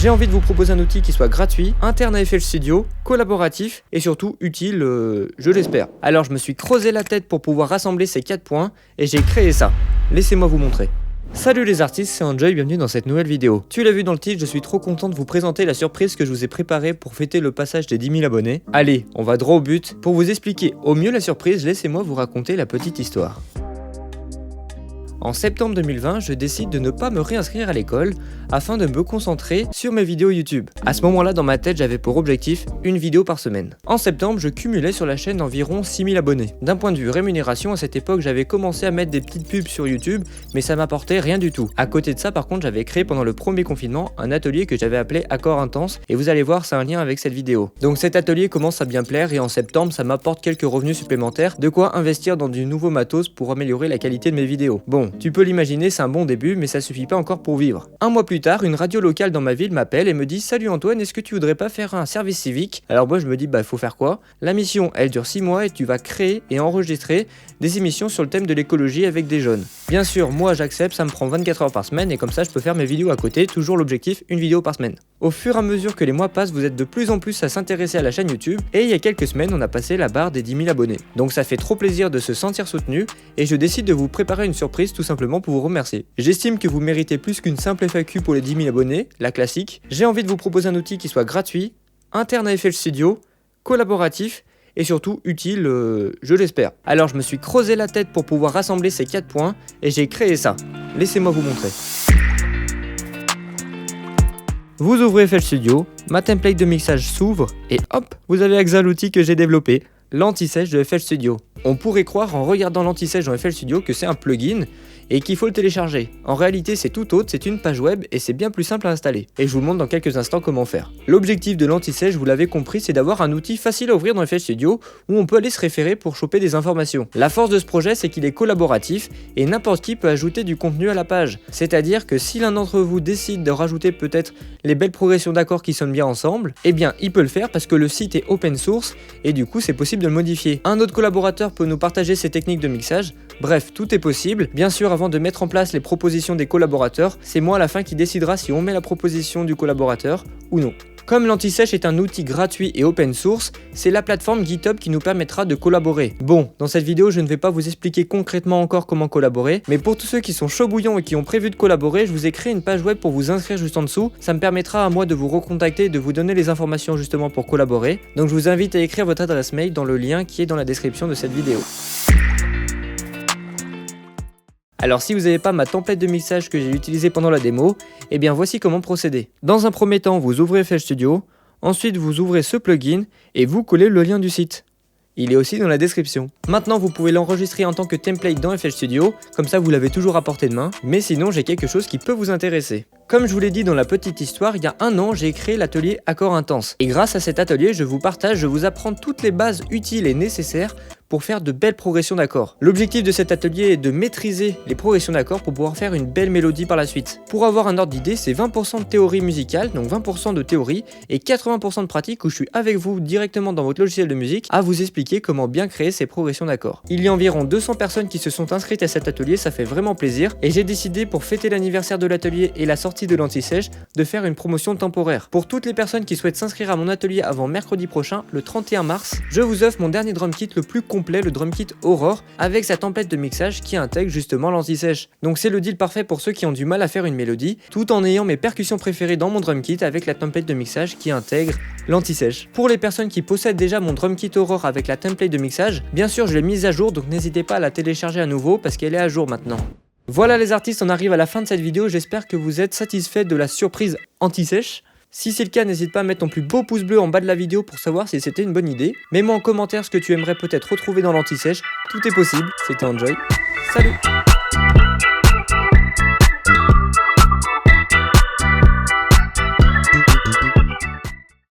J'ai envie de vous proposer un outil qui soit gratuit, interne à FL Studio, collaboratif et surtout utile, je l'espère. Alors je me suis creusé la tête pour pouvoir rassembler ces 4 points et j'ai créé ça. Laissez-moi vous montrer. Salut les artistes, c'est Enjoy, bienvenue dans cette nouvelle vidéo. Tu l'as vu dans le titre, je suis trop content de vous présenter la surprise que je vous ai préparée pour fêter le passage des 10 000 abonnés. Allez, on va droit au but. Pour vous expliquer au mieux la surprise, laissez-moi vous raconter la petite histoire. En septembre 2020, je décide de ne pas me réinscrire à l'école afin de me concentrer sur mes vidéos YouTube. À ce moment-là, dans ma tête, j'avais pour objectif une vidéo par semaine. En septembre, je cumulais sur la chaîne environ 6 000 abonnés. D'un point de vue rémunération, à cette époque, j'avais commencé à mettre des petites pubs sur YouTube, mais ça m'apportait rien du tout. À côté de ça, par contre, j'avais créé pendant le premier confinement un atelier que j'avais appelé Accord Intense, et vous allez voir, c'est un lien avec cette vidéo. Donc cet atelier commence à bien plaire, et en septembre, ça m'apporte quelques revenus supplémentaires, de quoi investir dans du nouveau matos pour améliorer la qualité de mes vidéos. Bon, tu peux l'imaginer, c'est un bon début, mais ça suffit pas encore pour vivre. Un mois plus tard, une radio locale dans ma ville m'appelle et me dit « Salut Antoine, est-ce que tu voudrais pas faire un service civique ?» Alors moi je me dis « Bah faut faire quoi ?» La mission, elle dure 6 mois et tu vas créer et enregistrer des émissions sur le thème de l'écologie avec des jeunes. Bien sûr, moi j'accepte, ça me prend 24 heures par semaine et comme ça je peux faire mes vidéos à côté, toujours l'objectif, une vidéo par semaine. Au fur et à mesure que les mois passent, vous êtes de plus en plus à s'intéresser à la chaîne YouTube et il y a quelques semaines, on a passé la barre des 10 000 abonnés. Donc ça fait trop plaisir de se sentir soutenu et je décide de vous préparer une surprise tout simplement pour vous remercier. J'estime que vous méritez plus qu'une simple FAQ pour les 10 000 abonnés, la classique. J'ai envie de vous proposer un outil qui soit gratuit, interne à FL Studio, collaboratif et surtout utile, je l'espère. Alors je me suis creusé la tête pour pouvoir rassembler ces 4 points et j'ai créé ça. Laissez-moi vous montrer. Vous ouvrez FL Studio, ma template de mixage s'ouvre et hop, vous avez accès à l'outil que j'ai développé, l'anti-sèche de FL Studio. On pourrait croire en regardant l'anti-sèche dans FL Studio que c'est un plugin et qu'il faut le télécharger. En réalité c'est tout autre, c'est une page web et c'est bien plus simple à installer. Et je vous montre dans quelques instants comment faire. L'objectif de l'anti-sèche, vous l'avez compris, c'est d'avoir un outil facile à ouvrir dans FL Studio où on peut aller se référer pour choper des informations. La force de ce projet, c'est qu'il est collaboratif et n'importe qui peut ajouter du contenu à la page. C'est-à-dire que si l'un d'entre vous décide de rajouter peut-être les belles progressions d'accords qui sonnent bien ensemble, eh bien il peut le faire parce que le site est open source et du coup c'est possible de le modifier. Un autre collaborateur peut nous partager ses techniques de mixage. Bref, tout est possible. Bien sûr, avant de mettre en place les propositions des collaborateurs, c'est moi à la fin qui décidera si on met la proposition du collaborateur ou non. Comme l'anti-sèche est un outil gratuit et open source, c'est la plateforme GitHub qui nous permettra de collaborer. Bon, dans cette vidéo, je ne vais pas vous expliquer concrètement encore comment collaborer, mais pour tous ceux qui sont chauds bouillants et qui ont prévu de collaborer, je vous ai créé une page web pour vous inscrire juste en dessous. Ça me permettra à moi de vous recontacter et de vous donner les informations justement pour collaborer. Donc je vous invite à écrire votre adresse mail dans le lien qui est dans la description de cette vidéo. Alors si vous n'avez pas ma template de mixage que j'ai utilisée pendant la démo, eh bien voici comment procéder. Dans un premier temps, vous ouvrez FL Studio, ensuite vous ouvrez ce plugin et vous collez le lien du site. Il est aussi dans la description. Maintenant, vous pouvez l'enregistrer en tant que template dans FL Studio, comme ça vous l'avez toujours à portée de main, mais sinon j'ai quelque chose qui peut vous intéresser. Comme je vous l'ai dit dans la petite histoire, il y a un an, j'ai créé l'atelier Accord Intense. Et grâce à cet atelier, je vous apprends toutes les bases utiles et nécessaires pour faire de belles progressions d'accords. L'objectif de cet atelier est de maîtriser les progressions d'accords pour pouvoir faire une belle mélodie par la suite. Pour avoir un ordre d'idée, c'est 20% de théorie musicale, donc 20% de théorie, et 80% de pratique où je suis avec vous directement dans votre logiciel de musique à vous expliquer comment bien créer ces progressions d'accords. Il y a environ 200 personnes qui se sont inscrites à cet atelier, ça fait vraiment plaisir, et j'ai décidé pour fêter l'anniversaire de l'atelier et la sortie de l'anti-sèche de faire une promotion temporaire. Pour toutes les personnes qui souhaitent s'inscrire à mon atelier avant mercredi prochain, le 31 mars, je vous offre mon dernier drum kit le plus complet, le drum kit Aurore, avec sa template de mixage qui intègre justement l'anti-sèche. Donc c'est le deal parfait pour ceux qui ont du mal à faire une mélodie, tout en ayant mes percussions préférées dans mon drum kit avec la template de mixage qui intègre l'anti-sèche. Pour les personnes qui possèdent déjà mon drum kit Aurore avec la template de mixage, bien sûr je l'ai mise à jour, donc n'hésitez pas à la télécharger à nouveau parce qu'elle est à jour maintenant. Voilà les artistes, on arrive à la fin de cette vidéo, j'espère que vous êtes satisfaits de la surprise anti-sèche. Si c'est le cas, n'hésite pas à mettre ton plus beau pouce bleu en bas de la vidéo pour savoir si c'était une bonne idée. Mets-moi en commentaire ce que tu aimerais peut-être retrouver dans l'anti-sèche, tout est possible, c'était Enjoy. Salut!